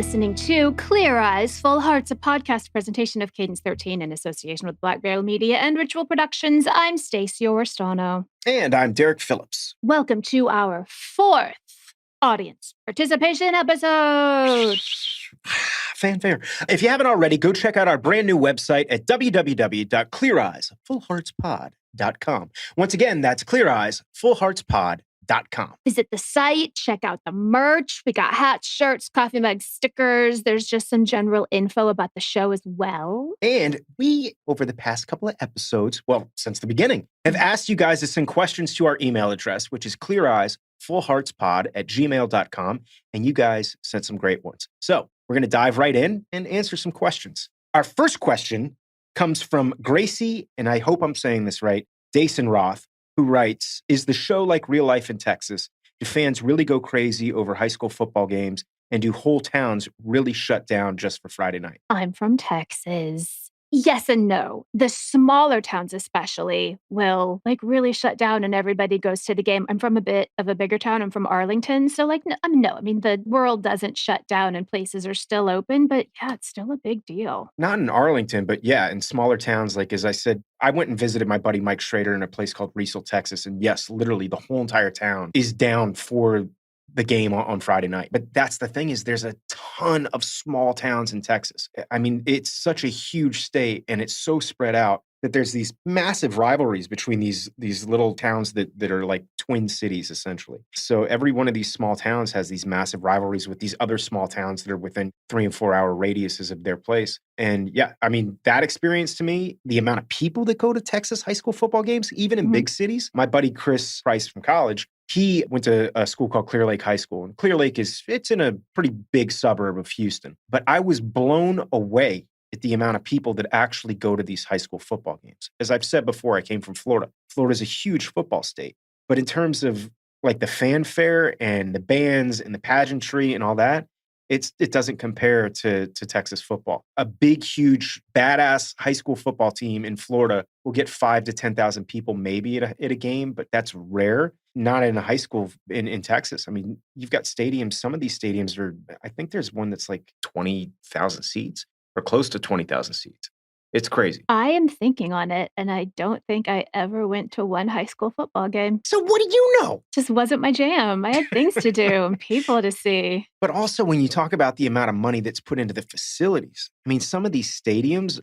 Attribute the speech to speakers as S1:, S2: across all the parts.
S1: listening to Clear Eyes, Full Hearts, a podcast presentation of Cadence 13 in association with Black Bear Media and Ritual Productions. I'm Stacey Orstano.
S2: And I'm Derek Phillips.
S1: Welcome to our fourth audience participation episode.
S2: Fanfare. If you haven't already, go check out our brand new website at www.cleareyesfullheartspod.com. Once again, that's cleareyesfullheartspod.com.
S1: Visit the site, check out the merch. We got hats, shirts, coffee mugs, stickers. There's just some general info about the show as well.
S2: And we, over the past couple of episodes, well, since the beginning, have asked you guys to send questions to our email address, which is cleareyesfullheartspod@gmail.com. And you guys sent some great ones. So we're going to dive right in and answer some questions. Our first question comes from Gracie, and I hope I'm saying this right, Dason Roth, who writes, is the show like real life in Texas? Do fans really go crazy over high school football games? And do whole towns really shut down just for Friday night?
S1: I'm from Texas. Yes and no. The smaller towns especially will really shut down and everybody goes to the game. I'm from a bit of a bigger town. I'm from Arlington. So no. I mean, the world doesn't shut down and places are still open, but yeah, it's still a big deal.
S2: Not in Arlington, but yeah, in smaller towns. Like, as I said, I went and visited my buddy Mike Schrader in a place called Riesel, Texas. And yes, literally the whole entire town is down for the game on Friday night. But that's the thing, is there's a ton of small towns in Texas. I mean, it's such a huge state and it's so spread out that there's these massive rivalries between these little towns that are like twin cities, essentially. So every one of these small towns has these massive rivalries with these other small towns that are within 3 and 4 hour radiuses of their place. And yeah, I mean, that experience to me, the amount of people that go to Texas high school football games, even in big cities. My buddy Chris Price from college, he went to a school called Clear Lake High School. And Clear Lake it's in a pretty big suburb of Houston. But I was blown away at the amount of people that actually go to these high school football games. As I've said before, I came from Florida. Florida's a huge football state. But in terms of like the fanfare and the bands and the pageantry and all that, it doesn't compare to Texas football. A big, huge, badass high school football team in Florida will get 5,000 to 10,000 people maybe at a game, but that's rare. Not in a high school in Texas. I mean, you've got stadiums. Some of these stadiums I think there's one that's like 20,000 seats or close to 20,000 seats. It's crazy.
S1: I am thinking on it, and I don't think I ever went to one high school football game.
S2: So what do you know?
S1: Just wasn't my jam. I had things to do and people to see.
S2: But also when you talk about the amount of money that's put into the facilities, I mean, some of these stadiums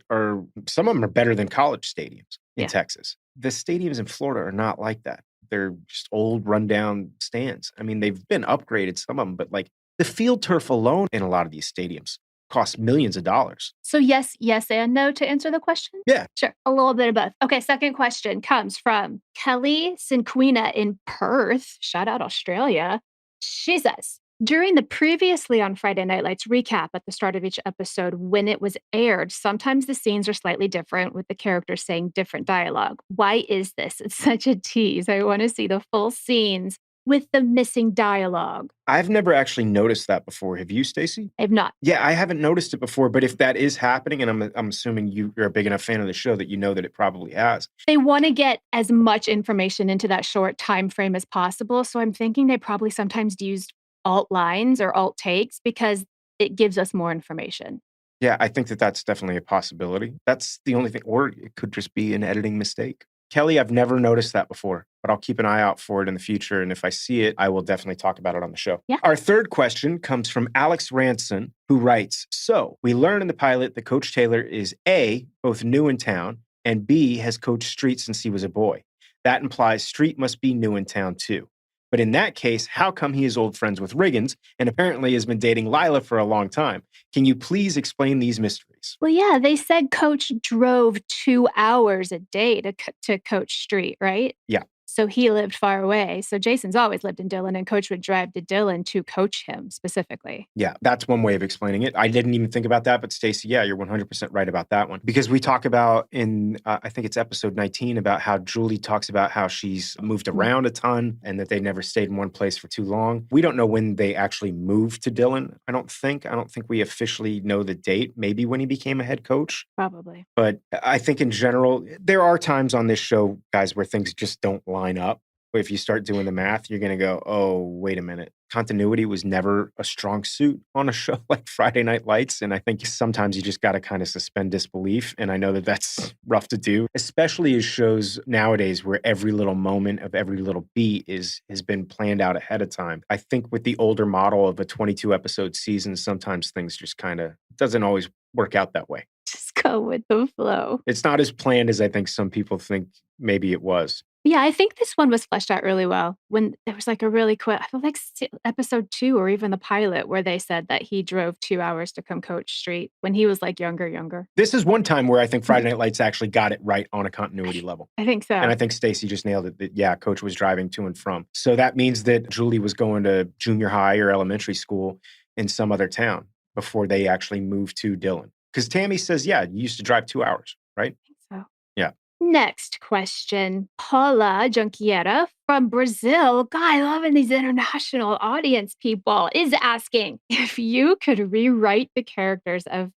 S2: some of them are better than college stadiums in Texas. The stadiums in Florida are not like that. They're just old, rundown stands. I mean, they've been upgraded, some of them, but like the field turf alone in a lot of these stadiums costs millions of dollars.
S1: So yes and no to answer the question?
S2: Yeah.
S1: Sure. A little bit of both. Okay, second question comes from Kelly Sinquina in Perth. Shout out Australia. She says, during the previously on Friday Night Lights recap at the start of each episode when it was aired, sometimes the scenes are slightly different with the characters saying different dialogue. Why is this? It's such a tease. I want to see the full scenes with the missing dialogue.
S2: I've never actually noticed that before. Have you, Stacey?
S1: I've not.
S2: Yeah, I haven't noticed it before, but if that is happening, and I'm assuming you're a big enough fan of the show that you know that it probably has.
S1: They want to get as much information into that short time frame as possible, so I'm thinking they probably sometimes used alt lines or alt takes because it gives us more information.
S2: Yeah, I think that's definitely a possibility. That's the only thing, or it could just be an editing mistake. Kelly, I've never noticed that before, but I'll keep an eye out for it in the future. And if I see it, I will definitely talk about it on the show.
S1: Yeah.
S2: Our third question comes from Alex Ranson, who writes, so we learn in the pilot that Coach Taylor is A, both new in town, and B, has coached Street since he was a boy. That implies Street must be new in town too. But in that case, how come he is old friends with Riggins and apparently has been dating Lila for a long time? Can you please explain these mysteries?
S1: Well, yeah, they said Coach drove 2 hours a day to Coach Street, right?
S2: Yeah.
S1: So he lived far away. So Jason's always lived in Dillon, and Coach would drive to Dillon to coach him specifically.
S2: Yeah, that's one way of explaining it. I didn't even think about that, but Stacey, yeah, you're 100% right about that one. Because we talk about in, I think it's episode 19, about how Julie talks about how she's moved around a ton and that they never stayed in one place for too long. We don't know when they actually moved to Dillon, I don't think. I don't think we officially know the date, maybe when he became a head coach.
S1: Probably.
S2: But I think in general, there are times on this show, guys, where things just don't line up. If you start doing the math, you're going to go, oh, wait a minute. Continuity was never a strong suit on a show like Friday Night Lights. And I think sometimes you just got to kind of suspend disbelief. And I know that that's rough to do, especially as shows nowadays where every little moment of every little beat has been planned out ahead of time. I think with the older model of a 22 episode season, sometimes things just kind of doesn't always work out that way.
S1: Just go with the flow.
S2: It's not as planned as I think some people think maybe it was.
S1: Yeah, I think this one was fleshed out really well when there was like a really quick, I feel like episode 2 or even the pilot where they said that he drove 2 hours to come coach Street when he was like younger.
S2: This is one time where I think Friday Night Lights actually got it right on a continuity level.
S1: I think so.
S2: And I think Stacey just nailed it. That, yeah, Coach was driving to and from. So that means that Julie was going to junior high or elementary school in some other town before they actually moved to Dillon. Because Tammy says, yeah, you used to drive 2 hours, right?
S1: I think so.
S2: Yeah.
S1: Next question. Paula Junquiera from Brazil. Guy, loving these international audience people, is asking if you could rewrite the characters of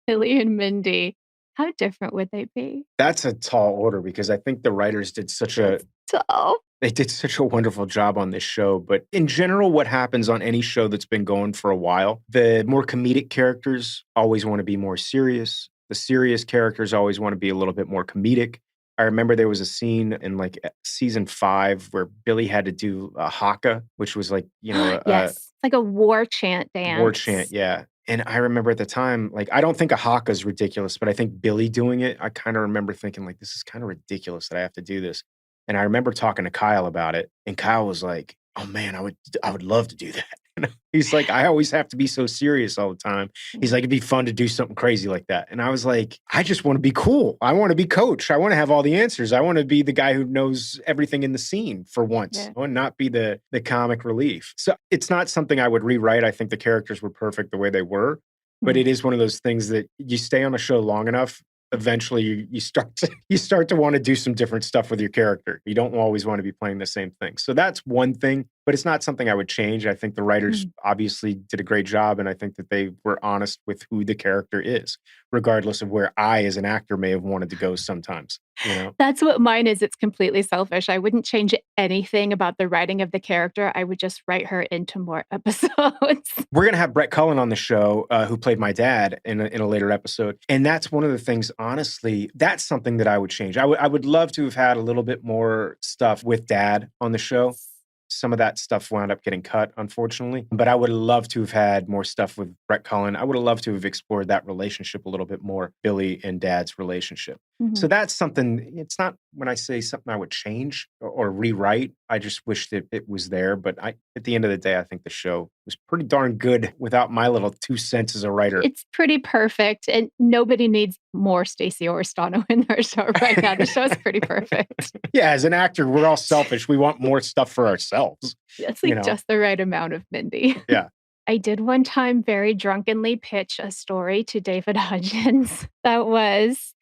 S1: Billy and Mindy, how different would they be?
S2: That's a tall order because I think the writers did such a they did such a wonderful job on this show. But in general, what happens on any show that's been going for a while, the more comedic characters always want to be more serious. The serious characters always want to be a little bit more comedic. I remember there was a scene in like season 5 where Billy had to do a haka, which was like,
S1: yes, like a war chant dance.
S2: War chant, yeah. And I remember at the time, like, I don't think a haka is ridiculous, but I think Billy doing it, I kind of remember thinking like, this is kind of ridiculous that I have to do this. And I remember talking to Kyle about it, and Kyle was like, oh man, I would love to do that. He's like, I always have to be so serious all the time. He's like, it'd be fun to do something crazy like that. And I was like, I just want to be cool. I want to be coach. I want to have all the answers. I want to be the guy who knows everything in the scene for once.
S1: Yeah.
S2: I want to not be the comic relief. So it's not something I would rewrite. I think the characters were perfect the way they were. But it is one of those things that you stay on a show long enough, eventually you start to want to do some different stuff with your character. You don't always want to be playing the same thing. So that's one thing, but it's not something I would change. I think the writers obviously did a great job, and I think that they were honest with who the character is, regardless of where I as an actor may have wanted to go sometimes.
S1: That's what mine is. It's completely selfish. I wouldn't change anything about the writing of the character. I would just write her into more episodes.
S2: We're going to have Brett Cullen on the show, who played my dad in a later episode. And that's one of the things, honestly, that's something that I would change. I would love to have had a little bit more stuff with Dad on the show. Some of that stuff wound up getting cut, unfortunately. But I would love to have had more stuff with Brett Cullen. I would have loved to have explored that relationship a little bit more, Billy and Dad's relationship. So that's something, it's not when I say something I would change or rewrite. I just wish that it was there. But at the end of the day, I think the show was pretty darn good without my little 2 cents as a writer.
S1: It's pretty perfect. And nobody needs more Stacey Oristano in their show right now. The show's pretty perfect.
S2: Yeah, as an actor, we're all selfish. We want more stuff for ourselves.
S1: It's like just the right amount of Mindy.
S2: Yeah.
S1: I did one time very drunkenly pitch a story to David Hudgens that was,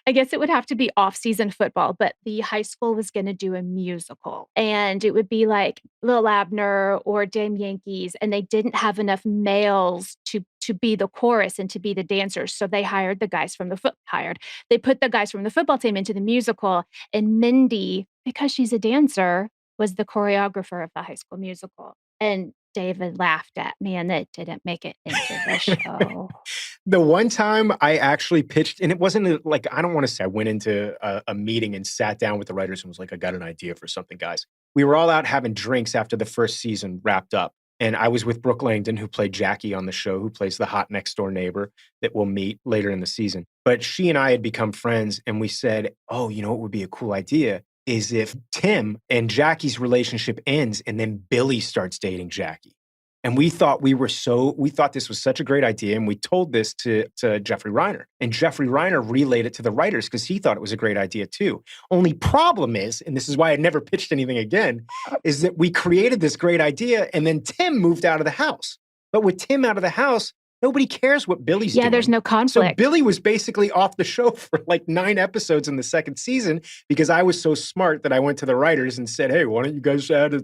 S1: I guess it would have to be off-season football, but the high school was going to do a musical. And it would be like Lil Abner or Damn Yankees, and they didn't have enough males to be the chorus and to be the dancers. So they hired the guys from they put the guys from the football team into the musical, and Mindy, because she's a dancer, was the choreographer of the High School Musical. And David laughed at me, and it didn't make it into the show.
S2: The one time I actually pitched, and it wasn't like, I don't want to say I went into a meeting and sat down with the writers and was like, I got an idea for something, guys. We were all out having drinks after the first season wrapped up. And I was with Brooke Langdon, who played Jackie on the show, who plays the hot next door neighbor that we'll meet later in the season. But she and I had become friends, and we said, oh, what would be a cool idea is if Tim and Jackie's relationship ends and then Billy starts dating Jackie. And we thought this was such a great idea. And we told this to Jeffrey Reiner. And Jeffrey Reiner relayed it to the writers because he thought it was a great idea too. Only problem is, and this is why I never pitched anything again, is that we created this great idea and then Tim moved out of the house. But with Tim out of the house, nobody cares what Billy's doing.
S1: Yeah, there's no conflict.
S2: So Billy was basically off the show for like 9 episodes in the second season because I was so smart that I went to the writers and said, hey, why don't you guys add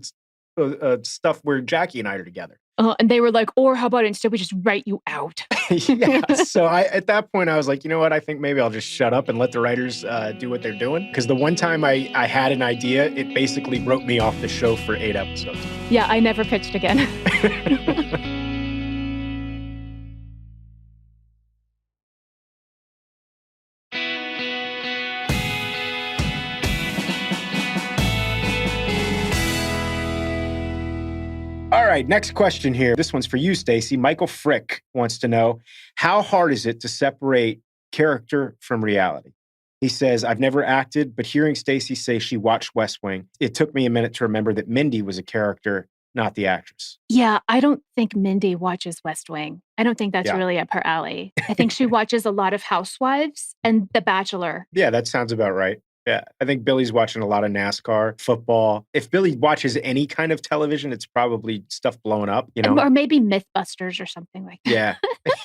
S2: stuff where Jackie and I are together.
S1: And they were like, or how about instead we just write you out?
S2: Yeah. So at that point, I was like, you know what? I think maybe I'll just shut up and let the writers do what they're doing. Because the one time I had an idea, it basically wrote me off the show for 8 episodes.
S1: Yeah, I never pitched again.
S2: All right, next question here. This one's for you, Stacey. Michael Frick wants to know, how hard is it to separate character from reality? He says, I've never acted, but hearing Stacey say she watched West Wing, it took me a minute to remember that Mindy was a character, not the actress.
S1: Yeah, I don't think Mindy watches West Wing. I don't think that's
S2: Yeah.
S1: really up her alley. I think she watches a lot of Housewives and The Bachelor.
S2: Yeah, that sounds about right. Yeah, I think Billy's watching a lot of NASCAR, football. If Billy watches any kind of television, it's probably stuff blowing up, you know?
S1: Or maybe Mythbusters or something like that.
S2: Yeah.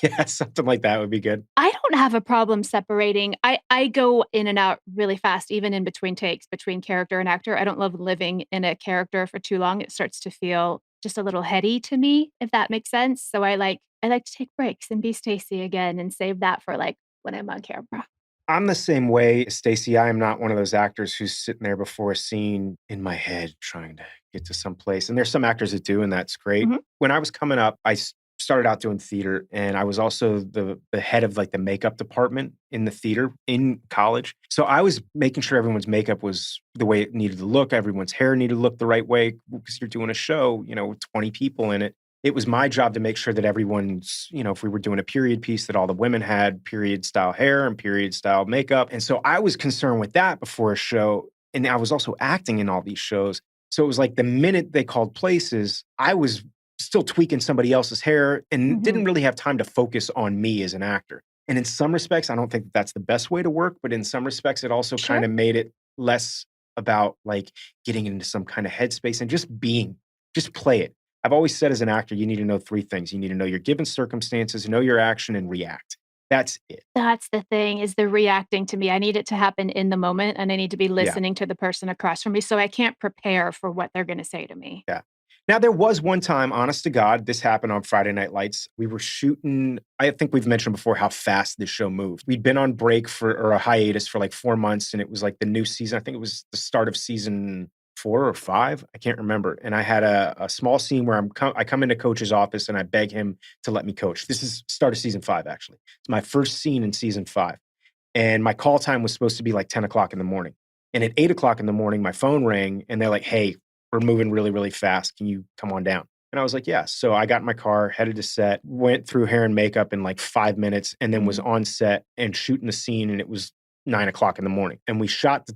S2: Yeah, something like that would be good.
S1: I don't have a problem separating. I go in and out really fast, even in between takes, between character and actor. I don't love living in a character for too long. It starts to feel just a little heady to me, if that makes sense. So I like to take breaks and be Stacey again and save that for like when I'm on camera.
S2: I'm the same way, Stacey. I am not one of those actors who's sitting there before a scene in my head trying to get to some place. And there's some actors that do, and that's great.
S1: Mhm.
S2: When I was coming up, started out doing theater, and I was also the head of like the makeup department in the theater in college. So I was making sure everyone's makeup was the way it needed to look, everyone's hair needed to look the right way because you're doing a show, with 20 people in it. It was my job to make sure that everyone's, if we were doing a period piece, that all the women had period style hair and period style makeup. And so I was concerned with that before a show. And I was also acting in all these shows. So it was like the minute they called places, I was still tweaking somebody else's hair and didn't really have time to focus on me as an actor. And in some respects, I don't think that's the best way to work, but in some respects, it also
S1: Sure.
S2: kind of made it less about like getting into some kind of headspace and just play it. I've always said as an actor, you need to know three things. You need to know your given circumstances, know your action, and react. That's it.
S1: That's the thing, is the reacting to me. I need it to happen in the moment, and I need to be
S2: Yeah.
S1: listening to the person across from me, so I can't prepare for what they're gonna say to me.
S2: Yeah. Now, there was one time, honest to God, this happened on Friday Night Lights. We were shooting, I think we've mentioned before how fast this show moved. We'd been on break or a hiatus for like 4 months, and it was like the new season. I think it was the start of season 4 or 5. I can't remember. And I had a small scene where I come into coach's office and I beg him to let me coach. This is start of season 5, actually. It's my first scene in season 5. And my call time was supposed to be like 10 o'clock in the morning. And at 8 o'clock in the morning, my phone rang and they're like, hey, we're moving really, really fast. Can you come on down? And I was like, yeah. So I got in my car, headed to set, went through hair and makeup in like 5 minutes, and then was on set and shooting the scene. And it was 9 o'clock in the morning. And we shot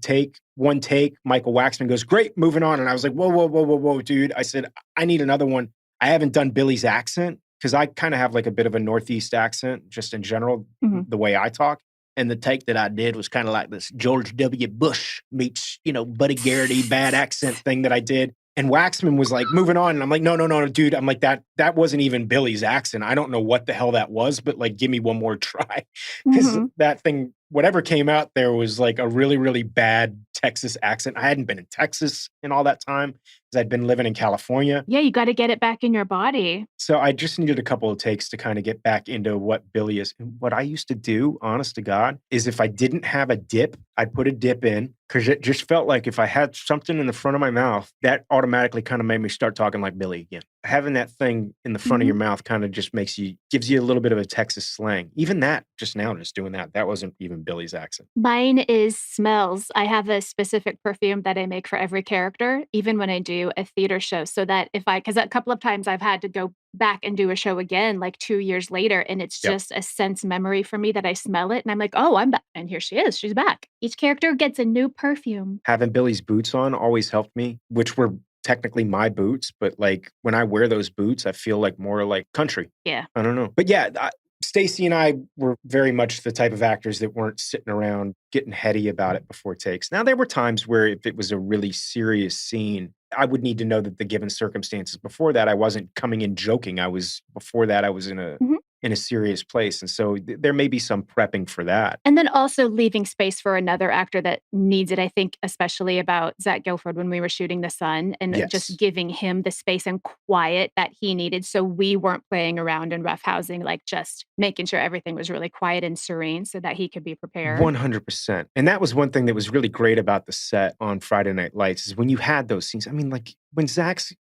S2: one take. Michael Waxman goes, great, moving on. And I was like, whoa, whoa, whoa, whoa, whoa, dude. I said, I need another one. I haven't done Billy's accent because I kind of have like a bit of a Northeast accent just in general, the way I talk. And the take that I did was kind of like this George W. Bush meets, Buddy Garrity bad accent thing that I did. And Waxman was like, moving on. And I'm like, no, dude. I'm like, that wasn't even Billy's accent. I don't know what the hell that was, but like, give me one more try. Because that thing, whatever came out there was like a really, really bad Texas accent. I hadn't been in Texas in all that time because I'd been living in California.
S1: Yeah, you gotta get it back in your body.
S2: So I just needed a couple of takes to kind of get back into what Billy is. And what I used to do, honest to God, is if I didn't have a dip, I'd put a dip in because it just felt like if I had something in the front of my mouth, that automatically kind of made me start talking like Billy again. Having that thing in the front of your mouth kind of just gives you a little bit of a Texas slang. Even that, just doing that wasn't even Billy's accent.
S1: Mine is smells. I have a specific perfume that I make for every character, even when I do a theater show, so that because a couple of times I've had to go back and do a show again, like 2 years later, and it's just a sense memory for me that I smell it, and I'm like, oh, I'm back. And here she is. She's back. Each character gets a new perfume.
S2: Having Billy's boots on always helped me, which were technically my boots, but like when I wear those boots, I feel like more like country.
S1: Yeah.
S2: I don't know. But yeah, Stacey and I were very much the type of actors that weren't sitting around getting heady about it before takes. Now, there were times where if it was a really serious scene, I would need to know that the given circumstances. Before that, I wasn't coming in joking. Before that, I was in a in a serious place. And so there may be some prepping for that.
S1: And then also leaving space for another actor that needs it. I think especially about Zach Gilford when we were shooting The Sun and just
S2: Yes.
S1: giving him the space and quiet that he needed. So we weren't playing around and roughhousing, like just making sure everything was really quiet and serene so that he could be prepared.
S2: 100%. And that was one thing that was really great about the set on Friday Night Lights is when you had those scenes. I mean, like when Zach's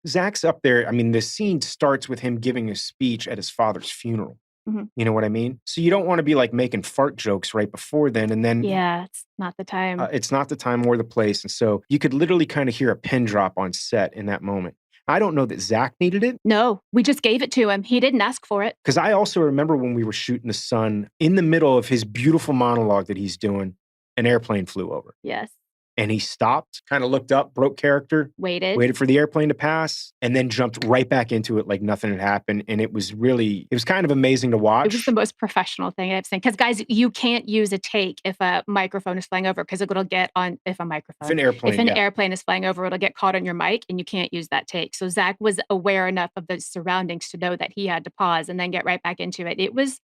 S2: up there, I mean, the scene starts with him giving a speech at his father's funeral.
S1: Mhm.
S2: You know what I mean? So you don't want to be like making fart jokes right before then. And then
S1: Yeah, it's not the time.
S2: it's not the time or the place. And so you could literally kind of hear a pin drop on set in that moment. I don't know that Zach needed it
S1: No, we just gave it to him. He didn't ask for it.
S2: because I also remember when we were shooting The Sun, in the middle of his beautiful monologue that he's doing, an airplane flew over.
S1: Yes.
S2: And he stopped, kind of looked up, broke character,
S1: Waited.
S2: waited for the airplane to pass, and then jumped right back into it like nothing had happened. And it was kind of amazing to
S1: It
S2: watch.
S1: was the most professional thing I've seen. Because, guys, you can't use a take if a microphone is flying over because it'll get on, if an airplane is flying over, it'll get caught on your mic and you can't use that take. So Zach was aware enough of the surroundings to know that he had to pause and then get right back into it. It was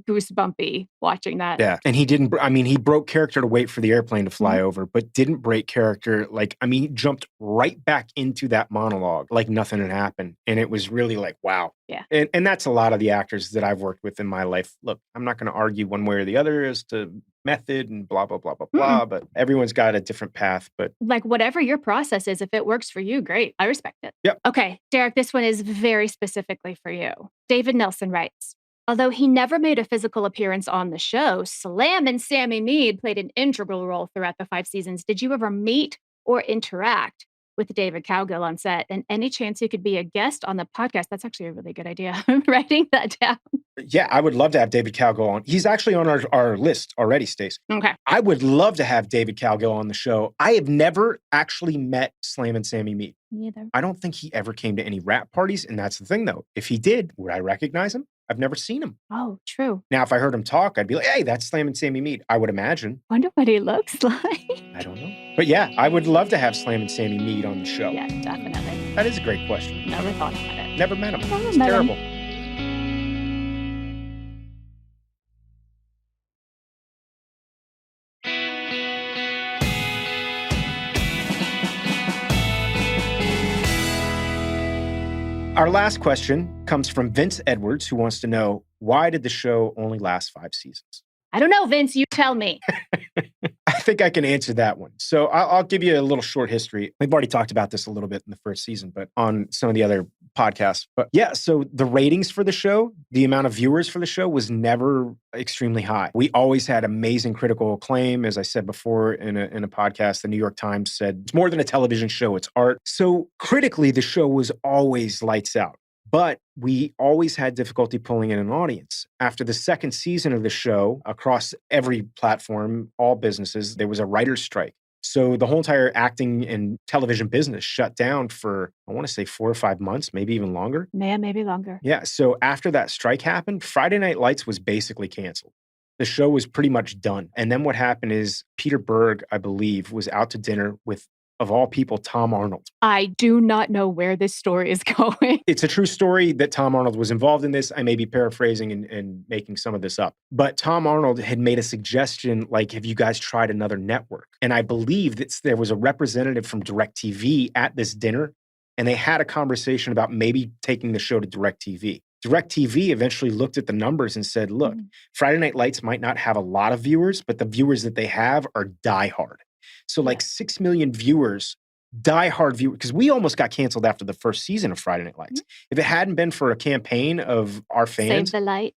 S1: goosebumpy watching that.
S2: Yeah. And he broke character to wait for the airplane to fly over, but didn't break character. He jumped right back into that monologue like nothing had happened. And it was really like, wow.
S1: Yeah.
S2: And that's a lot of the actors that I've worked with in my life. Look, I'm not going to argue one way or the other as to method and blah, blah, blah, blah, blah, but everyone's got a different path. But
S1: like whatever your process is, if it works for you, great. I respect it.
S2: Yep.
S1: Okay, Derek, this one is very specifically for you. David Nelson writes, although he never made a physical appearance on the show, Slam and Sammy Mead played an integral role throughout the 5 seasons. Did you ever meet or interact with David Cowgill on set? And any chance he could be a guest on the podcast? That's actually a really good idea. I'm writing that down.
S2: yeah, I would love to have David Cowgill on. He's actually on our list already, Stacey.
S1: Okay.
S2: I would love to have David Cowgill on the show. I have never actually met Slam and Sammy Mead.
S1: Neither.
S2: I don't think he ever came to any rap parties. And that's the thing, though. If he did, would I recognize him? I've never seen him.
S1: Oh, true.
S2: Now, if I heard him talk, I'd be like, hey, that's Slam and Sammy Mead. I would imagine.
S1: Wonder what he looks like.
S2: I don't know. But yeah, I would love to have Slam and Sammy Mead on the show.
S1: Yeah, definitely.
S2: That is a great question.
S1: Never thought about it.
S2: Never met him.
S1: Never
S2: It's
S1: met him.
S2: terrible. Our last question comes from Vince Edwards, who wants to know, why did the show only last 5 seasons?
S1: I don't know, Vince. You tell me.
S2: I think I can answer that one. So I'll give you a little short history. We've already talked about this a little bit in the first season, but on some of the other podcasts. But yeah, so the ratings for the show, the amount of viewers for the show was never extremely high. We always had amazing critical acclaim. As I said before in a podcast, the New York Times said, it's more than a television show, it's art. So critically, the show was always lights out. But we always had difficulty pulling in an audience. After the second season of the show, across every platform, all businesses, there was a writer's strike. So the whole entire acting and television business shut down for, I want to say 4 or 5 months, maybe even longer.
S1: Man, maybe longer.
S2: Yeah. So after that strike happened, Friday Night Lights was basically canceled. The show was pretty much done. And then what happened is Peter Berg, I believe, was out to dinner with, of all people, Tom Arnold.
S1: I do not know where this story is going.
S2: It's a true story that Tom Arnold was involved in this. I may be paraphrasing and making some of this up. But Tom Arnold had made a suggestion like, have you guys tried another network? And I believe that there was a representative from DirecTV at this dinner, and they had a conversation about maybe taking the show to DirecTV. DirecTV eventually looked at the numbers and said, look, Friday Night Lights might not have a lot of viewers, but the viewers that they have are diehard. So like 6 million viewers, diehard viewers, because we almost got canceled after the first season of Friday Night Lights. If it hadn't been for a campaign of our fans,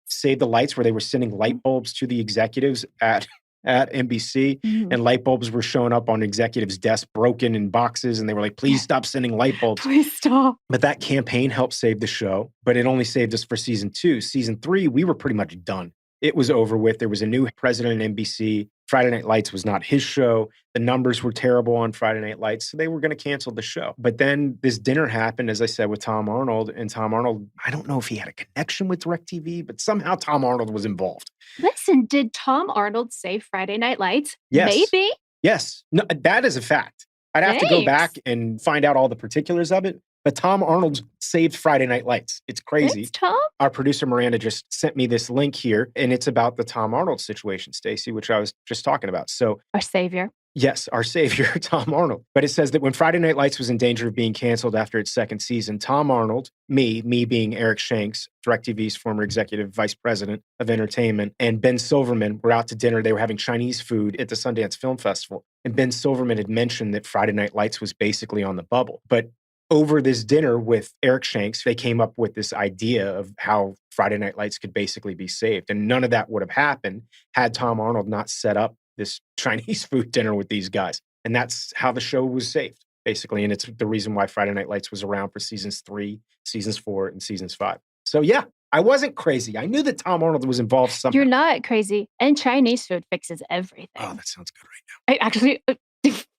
S2: Save the Lights, where they were sending light bulbs to the executives at NBC, and light bulbs were showing up on executives' desks broken in boxes, and they were like, please stop sending light bulbs.
S1: Please stop.
S2: But that campaign helped save the show, but it only saved us for season 2. Season 3, we were pretty much done. It was over with. There was a new president at NBC. Friday Night Lights was not his show. The numbers were terrible on Friday Night Lights, so they were going to cancel the show. But then this dinner happened, as I said, with Tom Arnold. And Tom Arnold, I don't know if he had a connection with DirecTV, but somehow Tom Arnold was involved.
S1: Listen, did Tom Arnold say Friday Night Lights?
S2: Yes.
S1: Maybe.
S2: Yes. No, that is a fact. I'd have to go back and find out all the particulars of it. But Tom Arnold saved Friday Night Lights. It's crazy.
S1: Thanks, Tom.
S2: Our producer Miranda just sent me this link here, and it's about the Tom Arnold situation, Stacey, which I was just talking about. So
S1: Our savior.
S2: yes, our savior, Tom Arnold. But it says that when Friday Night Lights was in danger of being canceled after its second season, Tom Arnold, me being Eric Shanks, DirecTV's former executive vice president of entertainment, and Ben Silverman were out to dinner. They were having Chinese food at the Sundance Film Festival. And Ben Silverman had mentioned that Friday Night Lights was basically on the bubble. But over this dinner with Eric Shanks, they came up with this idea of how Friday Night Lights could basically be saved. And none of that would have happened had Tom Arnold not set up this Chinese food dinner with these guys. And that's how the show was saved, basically. And it's the reason why Friday Night Lights was around for seasons 3, seasons 4, and seasons 5. So yeah, I wasn't crazy. I knew that Tom Arnold was involved somehow.
S1: You're not crazy. And Chinese food fixes everything.
S2: Oh, that sounds good right now.
S1: I actually,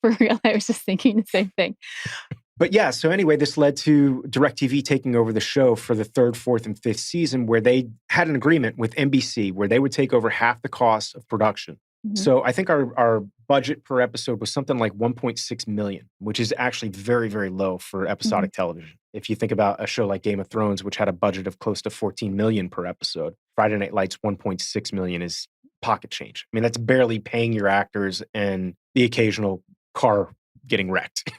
S1: for real, I was just thinking the same thing.
S2: But yeah, so anyway, this led to DirecTV taking over the show for the 3rd, 4th, and 5th season, where they had an agreement with NBC where they would take over half the cost of production.
S1: Mhm.
S2: So I think our budget per episode was something like 1.6 million, which is actually very, very low for episodic television. If you think about a show like Game of Thrones, which had a budget of close to 14 million per episode, Friday Night Lights 1.6 million is pocket change. I mean, that's barely paying your actors and the occasional car getting wrecked.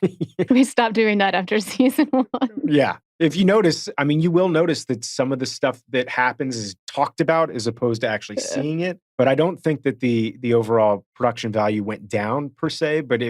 S1: We stopped doing that after season 1.
S2: Yeah. If you notice, I mean, you will notice that some of the stuff that happens is talked about as opposed to actually seeing it. But I don't think that the overall production value went down per se, but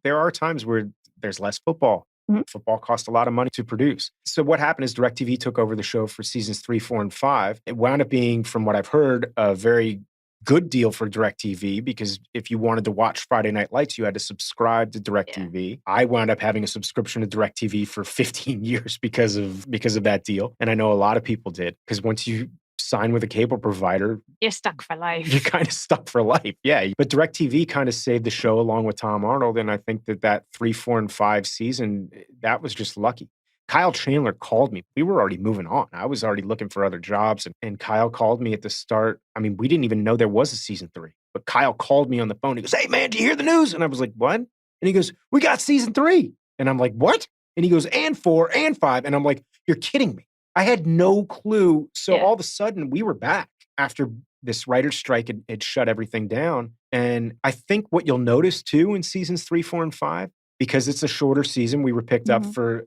S2: there are times where there's less football.
S1: Mhm.
S2: Football costs a lot of money to produce. So what happened is DirecTV took over the show for seasons 3, 4, and 5. It wound up being, from what I've heard, a very good deal for DirecTV, because if you wanted to watch Friday Night Lights, you had to subscribe to DirecTV. I wound up having a subscription to DirecTV for 15 years because of that deal. And I know a lot of people did, because once you sign with a cable provider,
S1: You're stuck for life.
S2: you're kind of stuck for life. Yeah. But DirecTV kind of saved the show along with Tom Arnold. And I think that 3, 4, and 5 season, that was just lucky. Kyle Chandler called me. We were already moving on. I was already looking for other jobs. And Kyle called me at the start. I mean, we didn't even know there was a season 3. But Kyle called me on the phone. He goes, "Hey, man, do you hear the news?" And I was like, "What?" And he goes, "We got season 3." And I'm like, "What?" And he goes, "And 4, and 5." And I'm like, "You're kidding me." I had no clue. So all of a sudden, we were back after this writer's strike had shut everything down. And I think what you'll notice, too, in seasons 3, 4, and 5, because it's a shorter season, we were picked up for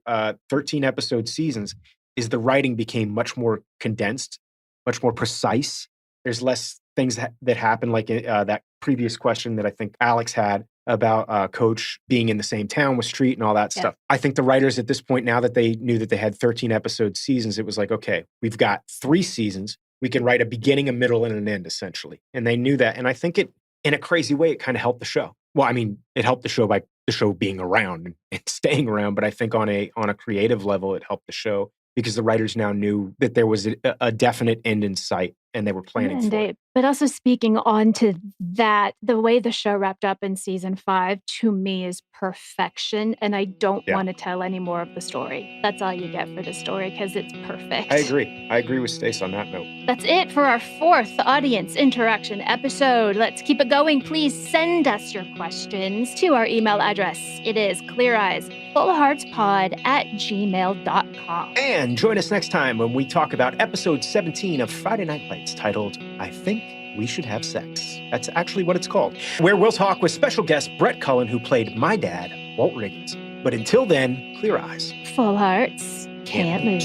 S2: 13 episode seasons, is the writing became much more condensed, much more precise. There's less things that happen, like that previous question that I think Alex had about Coach being in the same town with Street and all that stuff. I think the writers at this point, now that they knew that they had 13 episode seasons, it was like, okay, we've got 3 seasons. We can write a beginning, a middle, and an end, essentially. And they knew that. And I think it, in a crazy way, it kind of helped the show. Well, I mean, it helped the show by the show being around and staying around. But I think on a creative level, it helped the show because the writers now knew that there was a definite end in sight and they were planning for it.
S1: But also speaking on to that, the way the show wrapped up in season 5, to me, is perfection. And I don't want to tell any more of the story. That's all you get for the story because it's perfect.
S2: I agree. I agree with Stacey on that note.
S1: That's it for our 4th audience interaction episode. Let's keep it going. Please send us your questions to our email address. It is cleareyesfullheartspod@gmail.com.
S2: And join us next time when we talk about episode 17 of Friday Night Lights, titled, "I Think We Should Have Sex." That's actually what it's called. Where we'll talk with special guest Brett Cullen, who played my dad, Walt Riggins. But until then, clear eyes.
S1: Full hearts can't lose.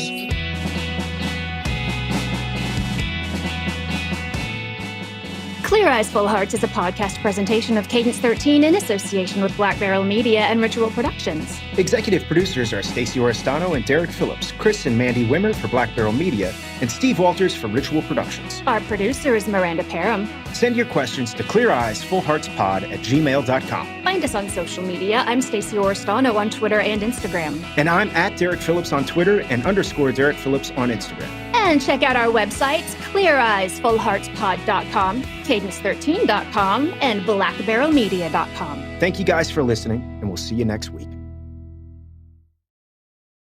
S1: Clear Eyes, Full Hearts is a podcast presentation of Cadence 13 in association with Black Barrel Media and Ritual Productions.
S2: Executive producers are Stacey Oristano and Derek Phillips, Chris and Mandy Wimmer for Black Barrel Media, and Steve Walters for Ritual Productions.
S1: Our producer is Miranda Parham.
S2: Send your questions to cleareyesfullheartspod@gmail.com.
S1: Find us on social media. I'm Stacey Oristano on Twitter and Instagram.
S2: And I'm at Derek Phillips on Twitter and _Derek Phillips on Instagram.
S1: And check out our websites, cleareyesfullheartspod.com, cadence13.com, and blackbarrelmedia.com.
S2: Thank you guys for listening, and we'll see you next week.